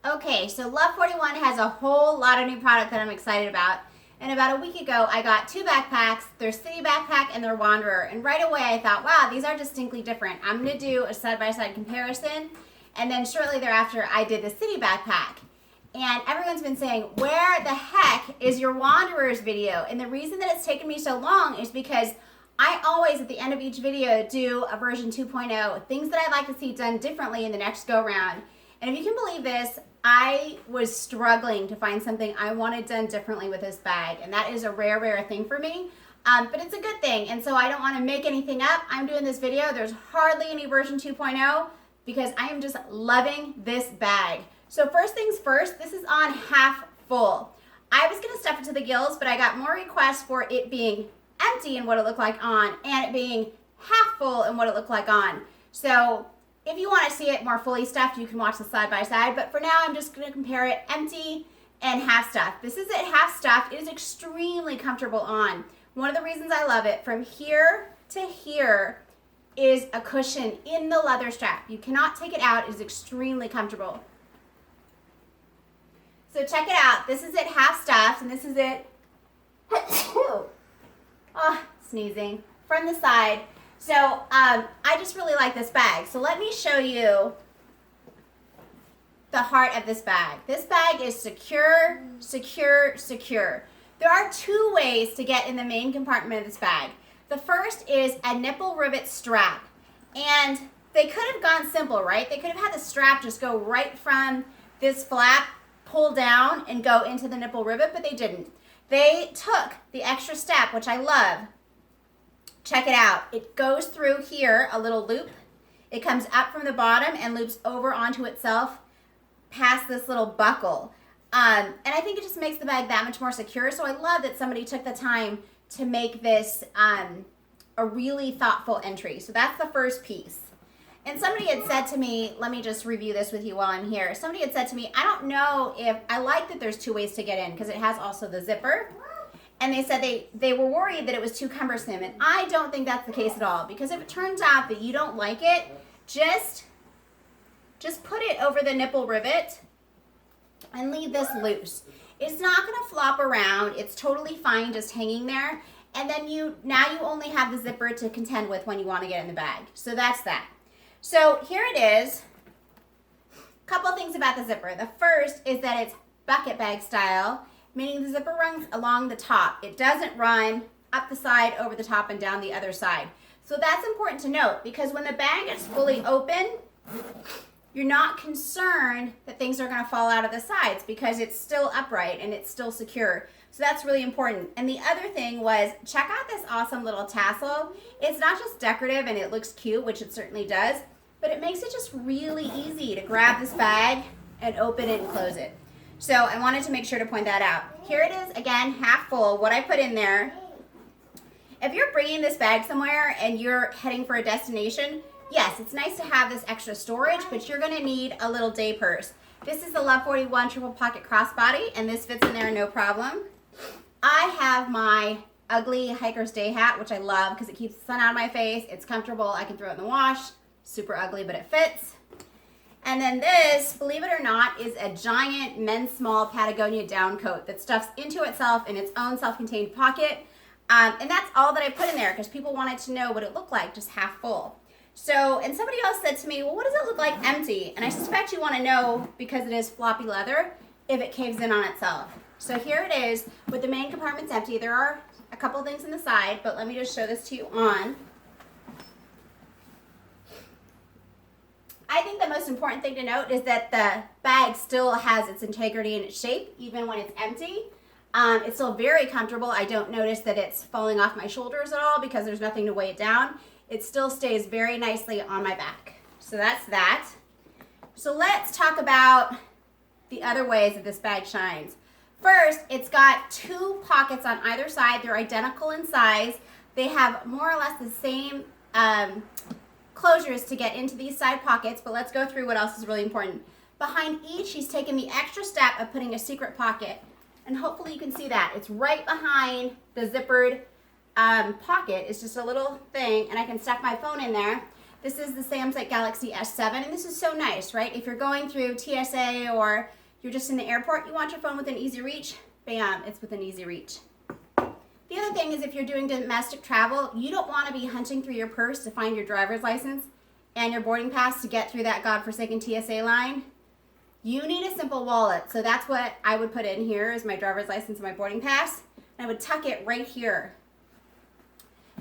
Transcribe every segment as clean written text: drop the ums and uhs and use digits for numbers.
Okay, so Love 41 has a whole lot of new product that I'm excited about. And about a week ago, I got two backpacks, their City backpack and their Wanderer. And right away I thought, wow, these are distinctly different. I'm gonna do a side-by-side comparison. And then shortly thereafter, I did the City backpack. And everyone's been saying, where the heck is your Wanderer's video? And the reason that it's taken me so long is because I always, at the end of each video, do a version 2.0, things that I'd like to see done differently in the next go-round. And if you can believe this, I was struggling to find something I wanted done differently with this bag. And that is a rare, rare thing for me. But it's a good thing. And so I don't want to make anything up. I'm doing this video. There's hardly any version 2.0 because I am just loving this bag. So first things first, this is on half full. I was going to stuff it to the gills, but I got more requests for it being empty and what it looked like on, and it being half full and what it looked like on. So if you want to see it more fully stuffed, you can watch the side by side, but for now I'm just going to compare it empty and half stuffed. This is it half stuffed. It is extremely comfortable on. One of the reasons I love it, from here to here is a cushion in the leather strap. You cannot take it out. It is extremely comfortable. So check it out. This is it half stuffed, and this is it sneezing from the side. So I just really like this bag. So let me show you the heart of this bag. This bag is secure, secure, secure. There are two ways to get in the main compartment of this bag. The first is a nipple rivet strap. And they could have gone simple, right? They could have had the strap just go right from this flap, pull down and go into the nipple rivet, but they didn't. They took the extra step, which I love. Check it out. It goes through here, a little loop. It comes up from the bottom and loops over onto itself past this little buckle. And I think it just makes the bag that much more secure. So I love that somebody took the time to make this a really thoughtful entry. So that's the first piece. And somebody had said to me, let me just review this with you while I'm here. Somebody had said to me, I don't know if, I like that there's two ways to get in because it has also the zipper. And they said they were worried that it was too cumbersome. And I don't think that's the case at all. Because if it turns out that you don't like it, just put it over the nipple rivet and leave this loose. It's not going to flop around. It's totally fine just hanging there. And then now you only have the zipper to contend with when you want to get in the bag. So that's that. So here it is. A couple things about the zipper. The first is that it's bucket bag style, meaning the zipper runs along the top. It doesn't run up the side, over the top, and down the other side. So that's important to note because when the bag is fully open, you're not concerned that things are going to fall out of the sides because it's still upright and it's still secure. So that's really important. And the other thing was, check out this awesome little tassel. It's not just decorative and it looks cute, which it certainly does, but it makes it just really easy to grab this bag and open it and close it. So I wanted to make sure to point that out. Here it is, again, half full. What I put in there, if you're bringing this bag somewhere and you're heading for a destination, yes, it's nice to have this extra storage, but you're gonna need a little day purse. This is the Love 41 triple pocket crossbody, and this fits in there no problem. I have my ugly hiker's day hat, which I love because it keeps the sun out of my face. It's comfortable. I can throw it in the wash. Super ugly, but it fits. And then this, believe it or not, is a giant men's small Patagonia down coat that stuffs into itself in its own self-contained pocket. And that's all that I put in there because people wanted to know what it looked like, just half full. So, and somebody else said to me, well, what does it look like empty? And I suspect you want to know, because it is floppy leather, if it caves in on itself. So here it is with the main compartments empty. There are a couple things in the side, but let me just show this to you on. I think the most important thing to note is that the bag still has its integrity and its shape, even when it's empty. It's still very comfortable. I don't notice that it's falling off my shoulders at all because there's nothing to weigh it down. It still stays very nicely on my back. So that's that. So let's talk about the other ways that this bag shines. First, it's got two pockets on either side. They're identical in size. They have more or less the same closures to get into these side pockets, but let's go through what else is really important. Behind each, he's taken the extra step of putting a secret pocket, and hopefully you can see that. It's right behind the zippered pocket. It's just a little thing, and I can stuff my phone in there. This is the Samsung Galaxy S7, and this is so nice, right? If you're going through TSA or you're just in the airport, you want your phone within easy reach, bam, it's within easy reach. The other thing is if you're doing domestic travel, you don't want to be hunting through your purse to find your driver's license and your boarding pass to get through that godforsaken TSA line. You need a simple wallet. So that's what I would put in here is my driver's license and my boarding pass. And I would tuck it right here.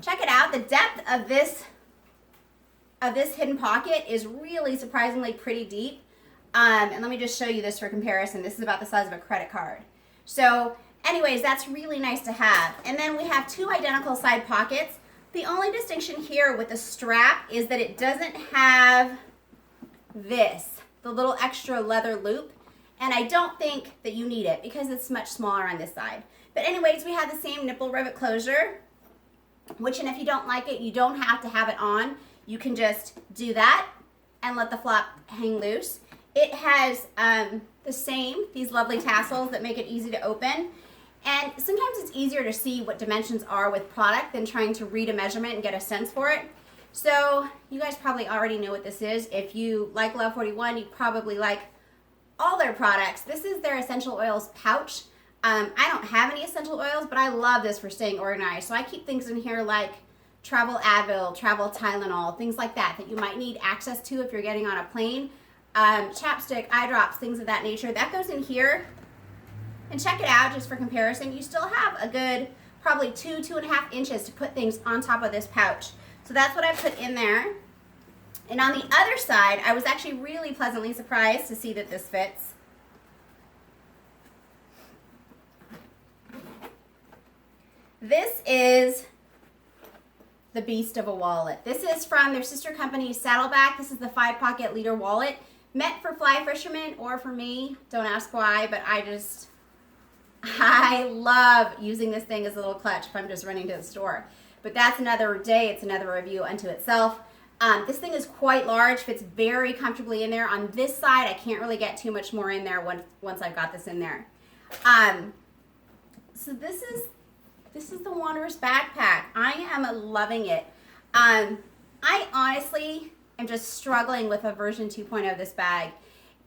Check it out. The depth of this hidden pocket is really surprisingly pretty deep. And let me just show you this for comparison. This is about the size of a credit card. So anyways, that's really nice to have. And then we have two identical side pockets. The only distinction here with the strap is that it doesn't have this, the little extra leather loop. And I don't think that you need it because it's much smaller on this side. But anyways, we have the same nipple rivet closure, which, and if you don't like it, you don't have to have it on. You can just do that and let the flap hang loose. It has these lovely tassels that make it easy to open. And sometimes it's easier to see what dimensions are with product than trying to read a measurement and get a sense for it. So you guys probably already know what this is. If you like Love 41, you probably like all their products. This is their essential oils pouch. I don't have any essential oils, but I love this for staying organized. So I keep things in here like travel Advil, travel Tylenol, things like that you might need access to if you're getting on a plane. Chapstick, eye drops, things of that nature. That goes in here. And check it out just for comparison. You still have a good probably 2.5 inches to put things on top of this pouch. So that's what I put in there. And on the other side, I was actually really pleasantly surprised to see that this fits. This is the beast of a wallet. This is from their sister company, Saddleback. This is the 5-pocket leader wallet, meant for fly fishermen or for me. Don't ask why, but I love using this thing as a little clutch if I'm just running to the store. But that's another day. It's another review unto itself. This thing is quite large, fits very comfortably in there. On this side, I can't really get too much more in there once I've got this in there. So this is the Wanderer's backpack. I am loving it. I honestly am just struggling with a version 2.0 of this bag.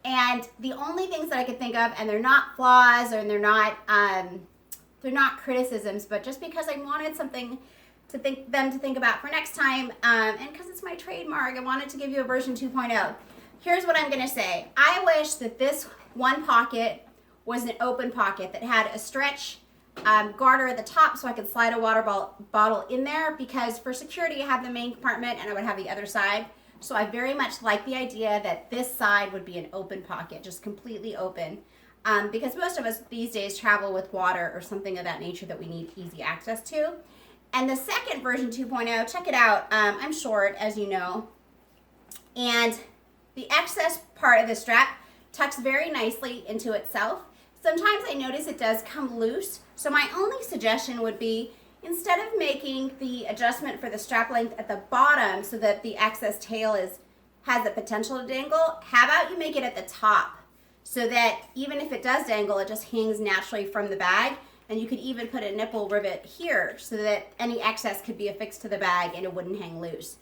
And the only things that I could think of, and they're not flaws or they're not criticisms, but just because I wanted something to think about for next time, and because it's my trademark, I wanted to give you a version 2.0. Here's what I'm gonna say. I wish that this one pocket was an open pocket that had a stretch garter at the top so I could slide a water bottle in there, because for security I have the main compartment and I would have the other side. So I very much like the idea that this side would be an open pocket, just completely open, because most of us these days travel with water or something of that nature that we need easy access to. And the second version 2.0, check it out. I'm short, as you know, and the excess part of the strap tucks very nicely into itself. Sometimes I notice it does come loose, so my only suggestion would be, instead of making the adjustment for the strap length at the bottom so that the excess tail has the potential to dangle, how about you make it at the top so that even if it does dangle, it just hangs naturally from the bag, and you could even put a nipple rivet here so that any excess could be affixed to the bag and it wouldn't hang loose.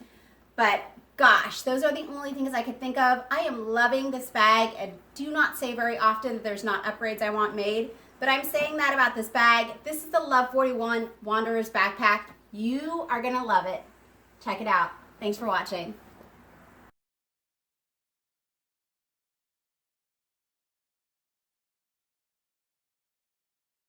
But gosh, those are the only things I could think of. I am loving this bag, and do not say very often that there's not upgrades I want made. But I'm saying that about this bag. This is the Love 41 Wanderer's backpack. You are gonna love it. Check it out. Thanks for watching.